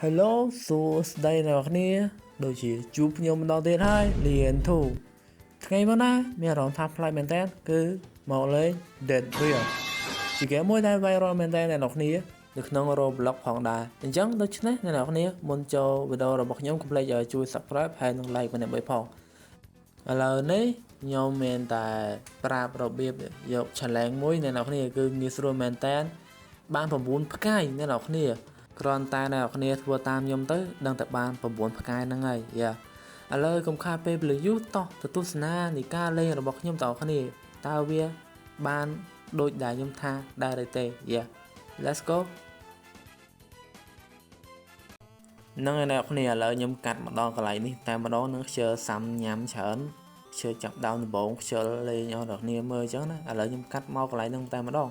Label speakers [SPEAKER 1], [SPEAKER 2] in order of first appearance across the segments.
[SPEAKER 1] Hello សួស្តីអ្នកនរគ្នាដូចជាជួបខ្ញុំម្ដងទៀតហើយលៀនធូថ្ងៃមុនណាមានអារម្មណ៍ថាប្លែកមែនតើគឺមកលេង Dead Real ជាហ្គេមមួយដែល viral មែនតើអ្នកនរគ្នានៅក្នុង Roblox ផងដែរអញ្ចឹងដូច្នេះអ្នកនរគ្នាមុនចូលវីដេអូរបស់ខ្ញុំកុំភ្លេចជួយ Subscribe ហើយនិង Like ម្នាក់បីផងឥឡូវនេះខ្ញុំមានតែប្រាប់របៀបយក challenge មួយអ្នកនរគ្នាគឺងាយស្រួលមែនតើបាន9ផ្កាយអ្នកនរគ្នាគ្រាន់តែអ្នកនរគ្នាធ្វើតាមខ្ញុំទៅដឹងតែបាន9ផ្កាយហ្នឹងហើយយ៉ាឥឡូវកុំខាតពេលវេលាយូរតោះទៅទស្សនានៃការលេងរបស់ខ្ញុំតើគ្នាតើវាបានដូចដែលខ្ញុំថាដែរឬទេយ៉ា Let's go នឹងអ្នកគ្នាឥឡូវខ្ញុំកាត់មកដល់កន្លែងនេះតែម្ដងនឹងខ្ជិលសាំញ៉ាំច្រើនខ្ជិលចាប់ដើមដំបងខ្ជិលលេងអស់អ្នកគ្នាមើលអញ្ចឹងណាឥឡូវខ្ញុំកាត់មកកន្លែងហ្នឹងតែម្ដង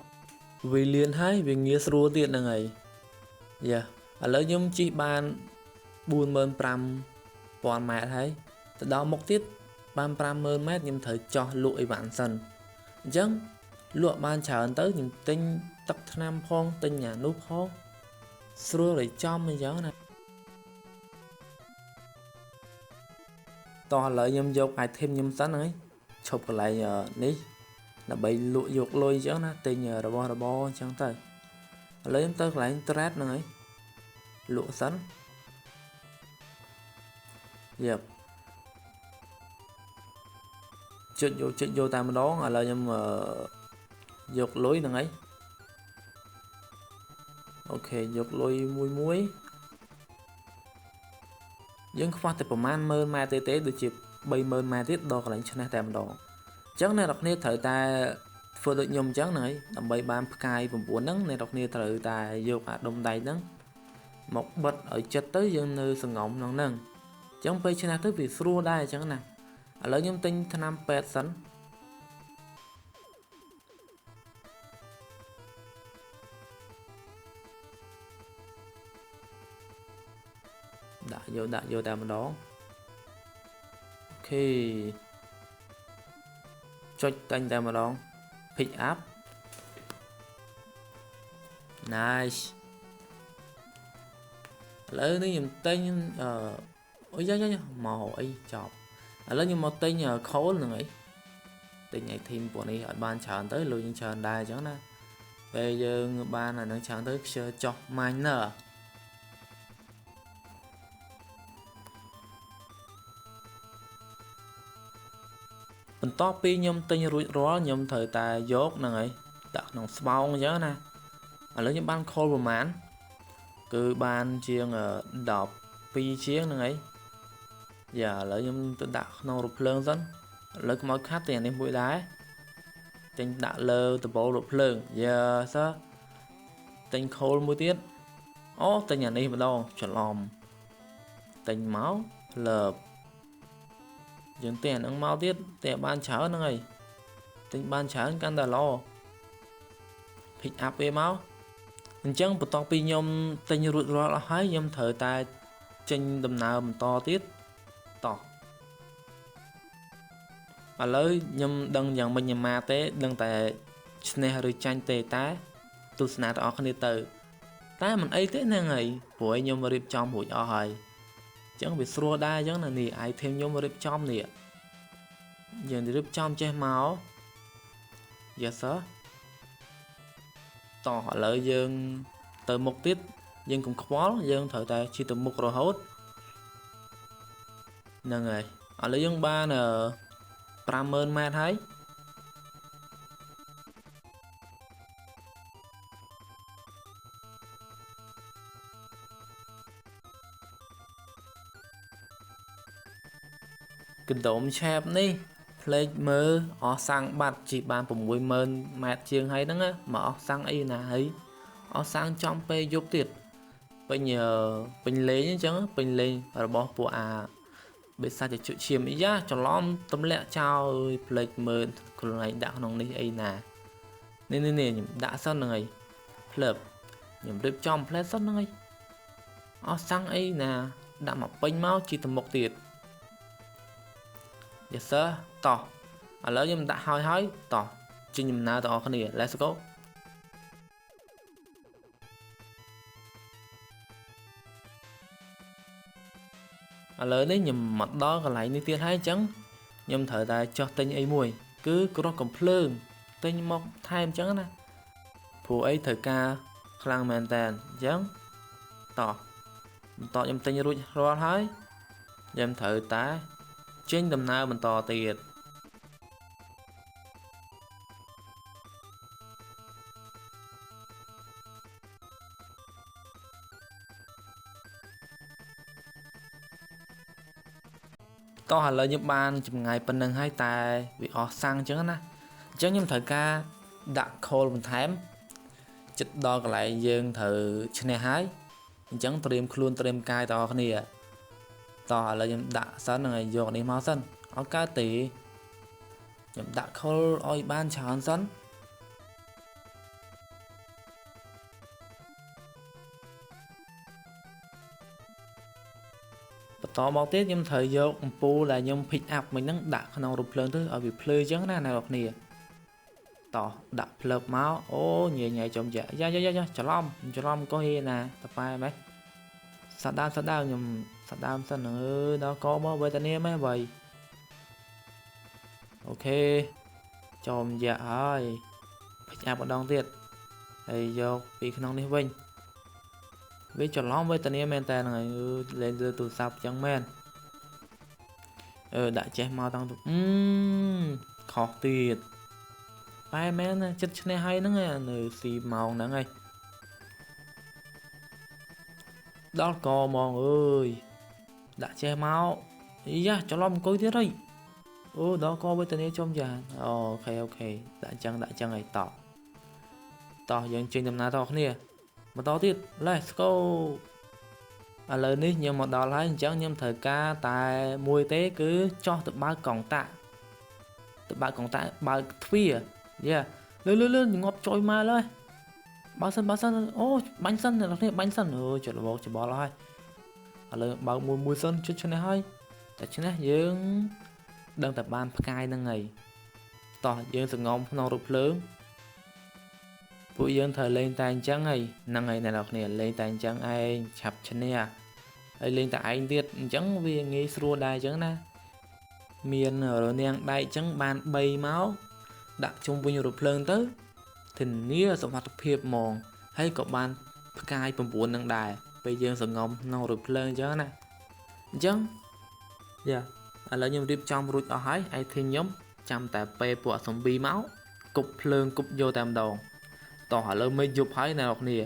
[SPEAKER 1] វាលៀនហើយវាងាយស្រួលទៀតហ្នឹងហើយយ៉ាឥឡូវខ្ញុំជិះបាន45,000 ម៉ែត្រហើយទៅដល់មុខទៀតបាន50,000 ម៉ែត្រខ្ញុំត្រូវចោះលក់អីវ៉ាន់សិនអញ្ចឹងលក់បានច្រើនទៅខ្ញុំទិញទឹកថ្នាំផងទិញអានោះផងស្រួលឲ្យចំអញ្ចឹងណាតោះឥឡូវខ្ញុំយក item ខ្ញុំសិនហើយឈប់កន្លែងនេះដើម្បីលក់យកលុយអញ្ចឹងណាទិញរបស់របរអញ្ចឹងទៅឥឡូវខ្ញុំទៅកន្លែង trade ហ្នឹងហើយលក់សិនយប់ចុចយកតែម្ដងឥឡូវខ្ញុំយកលុយហ្នឹងហើយអូខេយកលុយមួយយើងខ្វះតែប្រហែល10000 ម៉ែត្រទេដូចជា30,000 ម៉ែត្រទៀតដល់កន្លែងឈ្នះតែម្ដងអញ្ចឹងអ្នកនរគ្នាត្រូវតែធ្វើដូចខ្ញុំអញ្ចឹងហ្នឹងហើយដើម្បីបានផ្កាយ9ហ្នឹងអ្នកនរគ្នាត្រូវតែយកអាដុំដៃហ្នឹងមកបិទឲ្យចិត្តទៅយើងនៅសង្ងំក្នុងហ្នឹងអញ្ចឹងពេលឈ្នះទៅវាស្រួលដែរអញ្ចឹងណាឥឡូវខ្ញុំទិញថ្នាំពេទ្យសិនដាក់យកតែម្ដងអូខេចុចតែញតែម្ដង pick up nice ឥឡូវនេះខ្ញុំទិញអូយមកអីចប់ឥឡូវខ្ញុំមកទិញខូលហ្នឹងអីទិញ item ពួកនេះឲ្យបានច្រើនទៅលុយយើងច្រើនដែរអញ្ចឹងណាពេលយើងបានអានឹងច្រើនទៅខ្ជិលចោះ minerបន្ទាប់ពីខ្ញុំទិញរួចរាល់ខ្ញុំត្រូវតែយកហ្នឹងហើយដាក់ក្នុងស្បោងអញ្ចឹងណាឥឡូវខ្ញុំបានខលប្រហែលគឺបានជាង12ជាងហ្នឹងហើយយ៉ាឥឡូវខ្ញុំទៅដាក់ក្នុងរថភ្លើងសិនឥឡូវខ្មោចខាត់ទាំងនេះមួយដែរទិញដាក់លើដបូលរថភ្លើងយ៉ាសើទិញខលមួយទៀតអូទិញអានេះម្ដងច្រឡំទិញមកលើបយើងទិញអាហ្នឹងមកទៀតតែបានច្រើនហ្នឹងហើយទិញបានច្រើនកាន់តែល្អ pick up វាមកអញ្ចឹងបន្ទាប់ពីខ្ញុំទិញរួចរាល់អស់ហើយខ្ញុំត្រូវតែចេញដំណើរបន្តទៀតតោះឥឡូវខ្ញុំដឹងយ៉ាងមិញយ៉ាងម៉ាទេដឹងតែឈ្នះឬចាញ់ទេតែទស្សនាទាំងអស់គ្នាទៅតែមិនអីទេហ្នឹងហើយព្រោះខ្ញុំរៀបចំរួចអស់ហើយអញ្ចឹងវាស្រួលដែរអញ្ចឹងណានេះ item ខ្ញុំរៀបចំនេះយើងរៀបចំចេះមក yes sir តោះឥឡូវយើងទៅមុខទៀតយើងកុំខ្វល់យើងត្រូវតែជិះទៅមុខរហូតហ្នឹងហើយឥឡូវយើងបាន50,000 ម៉ែត្រហើយកណ្ដុំឆាបនេះផ្លេចមើលអស់សាំងបាត់ជីបាន60,000 ម៉ែត្រជាងហើយហ្នឹងមកអស់សាំងអីណាហើយអស់សាំងចំពេលយប់ទៀតពេញលេងអញ្ចឹងពេញលេងរបស់ពួកបិសាចជឈាមអីយ៉ាច្រឡំទម្លាក់ចោលអើយផ្លេចមើលខ្លួនឯងដាក់ក្នុងនេះអីណានេះខ្ញុំដាក់សិនហ្នឹងហើយផ្លើបខ្ញុំរៀបចំផ្លែសិនហ្នឹងហើយអស់សាំងអីណាដាក់មកពេញមកជីទៅមុខទៀតyes sir តោះឥឡូវខ្ញុំដាក់ហើយតោះចេញដំណើរទាំងអស់គ្នា let's go
[SPEAKER 2] ឥ
[SPEAKER 1] ឥឡូវនេះខ្ញុំមកដល់កន្លែងនេះទៀតហើយអញ្ចឹងខ្ញុំត្រូវតែចុះទិញអីមួយគឺគ្រាប់កំភ្លើងទិញមកថែមអញ្ចឹងណាព្រោះអីត្រូវការខ្លាំងមែនតើអញ្ចឹងតោះបន្តខ្ញុំទិញរួចរាល់ហើយខ្ញុំត្រូវតែចេញដំណើរបន្តទៀតតោះឥឡូវខ្ញុំបានចម្ងាយប៉ុណ្្នឹងហើយតែវាអស់សាំងអញ្ចឹងណាអញ្ចឹងខ្ញុំត្រូវការដាក់ខលបន្ថែមចិត្តដល់កន្លែងយើងត្រូវឈ្នះហើយអញ្ចឹងត្រៀមខ្លួនត្រៀមកាយទាំងអស់គ្នាតោះឥឡូវខ្ញុំដាក់សិនហើយយកនេះមកសិនអត់កើតទេខ្ញុំដាក់ខលឲ្យបានច្រើនសិនបន្តមកទៀតខ្ញុំត្រូវយកអំពូលដែលខ្ញុំ pick up មិញហ្នឹងដាក់ក្នុងរូបភ្លើងទៅឲ្យវាភ្លឺអញ្ចឹងណាអ្នកនរគ្នាតោះដាក់ភ្លើងមកអូញ៉ៃញ៉ៃចំយ៉ាច្រឡំកុសណាតប៉ែម៉េះសាដើមខ្ញុំសាដើមសិនដល់កមកវេទនាម៉េះបើអូខេចំយ៉ាហើយ pick up ម្ដងទៀតហើយយកពីក្នុងនេះវិញវាច្រឡំវេទនាមែនតើហ្នឹងហើយលេងលើទូរស័ព្ទចឹងមែនដាក់ចេះមកតាំងខុសទៀតបែរមែនចិត្តឈ្នះហើយហ្នឹងនៅស៊ីម៉ោងហ្នឹងហើយដល់កហ្មងអើយដាក់ចេះមកយ៉ាច្រឡំអង្គុយទៀតហើយអូដល់កវេទនាចំយ៉ាអូខេដាក់ចឹងហើយតោះយើងចេញដំណើរតគ្នាបន្តទៀត let's go ឥឡូវនេះខ្ញុំមកដល់ហើយអញ្ចឹងខ្ញុំត្រូវការតែមួយទេគឺចោះទៅបើកកង់តាក់បើកទ្វារយ៉ាលឿនងាប់ចុយមកហើយបើសិនអូបាញ់សិនអ្នកនរគ្នាបាញ់សិនអូច្របល់ហើយឥឡូវបើកមួយសិនជិតឈ្នះហើយតែឈ្នះយើងដឹងតែបានផ្កាយហ្នឹងហើយតោះយើងសងំក្នុងរូបភ្លើងពួកយើងត្រូវលេងតែអញ្ចឹងហើយហ្នឹងហើយអ្នកនរគ្នាលេងតែអញ្ចឹងឯងឆាប់ឈ្នះហើយលេងតែឯងទៀតអញ្ចឹងវាងាយស្រួលដែរអញ្ចឹងណាមានរនាងដែកអញ្ចឹងបាន3មកដាក់ជុំវិញរូបភ្លើងទៅធានាសុវត្ថិភាពហ្មងហើយក៏បានផ្កាយ9នឹងដែរពេលយើងសងំក្នុងរូបភ្លើងអញ្ចឹងណាអញ្ចឹងយ៉ាឥឡូវខ្ញុំរៀបចំរួចអស់ហើយឯធីខ្ញុំចាំតែពេលពួក zombie មកគប់ភ្លើងគប់យកតែម្ដងតោះឥឡូវមេឃយប់ហើយអ្នកនរគ្នា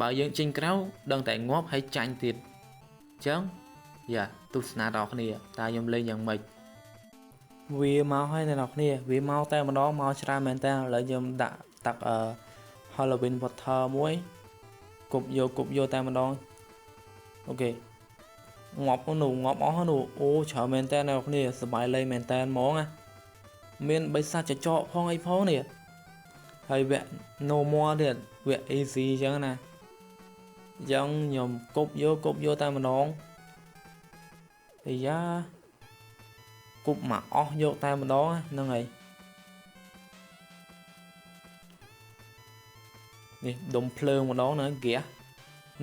[SPEAKER 1] បើយើងចេញក្រៅដឹងតែងាប់ហើយចាញ់ទៀតអញ្ចឹងយ៉ាទស្សនាដល់គ្នាតើខ្ញុំលេងយ៉ាងម៉េចវាមកហើយអ្នកនរគ្នាវាមកតែម្ដងមកច្រើនមែនតើឥឡូវខ្ញុំដាក់តាក់Halloween Water មួយគប់យកតែម្ដងអូខេងាប់អស់នោះអូច្រើនមែនតើអ្នកនរគ្នាសប្បាយលេងមែនតើហ្មងណាមានបិសាចចចកផងអីផងនេះហើយវគ្គ normal ទៀតវគ្គ easy អញ្ចឹងណាអញ្ចឹងខ្ញុំគប់យកតែម្ដងអាយ៉ាគប់មកអស់យកតែម្ដងហ្នឹងហើយនេះដុំភ្លើងម្ដងណាហ្គាស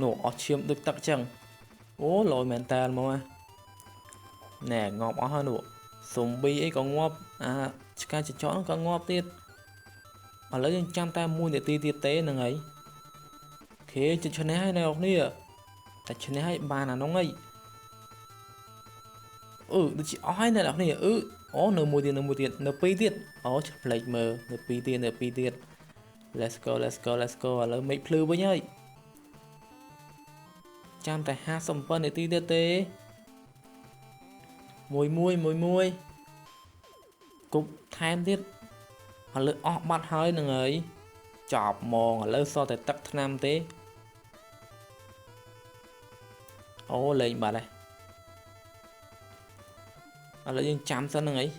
[SPEAKER 1] នោះអស់ឈាមដូចទឹកអញ្ចឹងអូលយមែនតើមកណែងាប់អស់ហើយនោះស៊ុំប៊ីអីក៏ងាប់ឆ្កែចចកក៏ងាប់ទៀតឥឡូវយើងចាំតែ1នាទីទៀតទេហ្នឹងហើយអូខេជិតឈ្នះហើយអ្នកនរគ្នាតែឈ្នះហើយបានអានោះហើយដូចជាអស់ហើយអ្នកនរគ្នាអូនៅមួយទៀតនៅ2ទៀតអូឆ្លេចមើលនៅ2ទៀត let's go ឥឡូវមេឃភ្លឺវិញហើយចាំតែ57នាទីទៀតទេមួយគប់ថែមទៀតឥឡូវអស់បាត់ហើយនឹងហើយចប់ហ្មងឥឡូវសល់តែទឹកថ្នាំទេអូលេងបាត់ហើយឥឡូវយើងចាំសិនហ្នឹងហើយ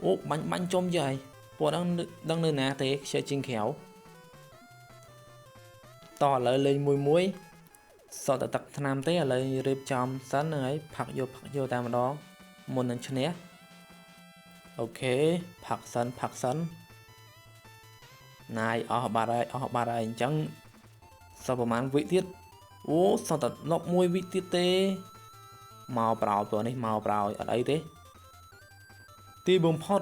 [SPEAKER 1] អូបាញ់ចំយាយពួកដឹងនៅណាទេខ្ជិលជាងក្រៅតឥឡូវលេងមួយសល់តែទឹកថ្នាំទេឥឡូវរៀបចំសិនហ្នឹងហើយផឹកយកតែម្ដងមុននឹងឈ្នះអូខេផឹកសិនណាយអស់បាត់ហើយអញ្ចឹងសល់ប្រហែលវិទៀតអូសល់តែ11វិទៀតទេ មកប្រោយព្រោះនេះមកប្រោយអត់អីទេទីបំផុត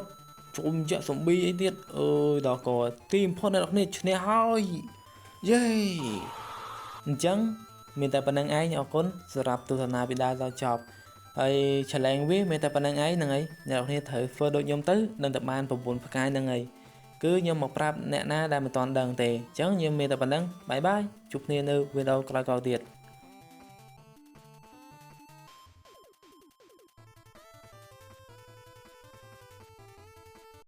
[SPEAKER 1] ជុំចាក់សំប៊ីអីទៀតអើយដល់កទីបំផុតអ្នកនរគ្នាឈ្នះហើយយេអញ្ចឹងមានតែប៉ុណ្្នឹងឯងអរគុណសម្រាប់ទស្សនាវីដេអូដល់ចប់ហើយឆលែងវាមានតែប៉ុណ្្នឹងឯងហ្នឹងហើយអ្នកនរគ្នាត្រូវធ្វើដូចខ្ញុំទៅនឹងតែបាន9ផ្កាយហ្នឹងហើយគឺខ្ញុំមកប្រាប់អ្នកណាដែលមិនទាន់ដឹងទេអញ្ចឹងខ្ញុំមានតែប៉ុណ្្នឹងបាយបាយជួបគ្នានៅវីដេអូក្រោយៗទៀត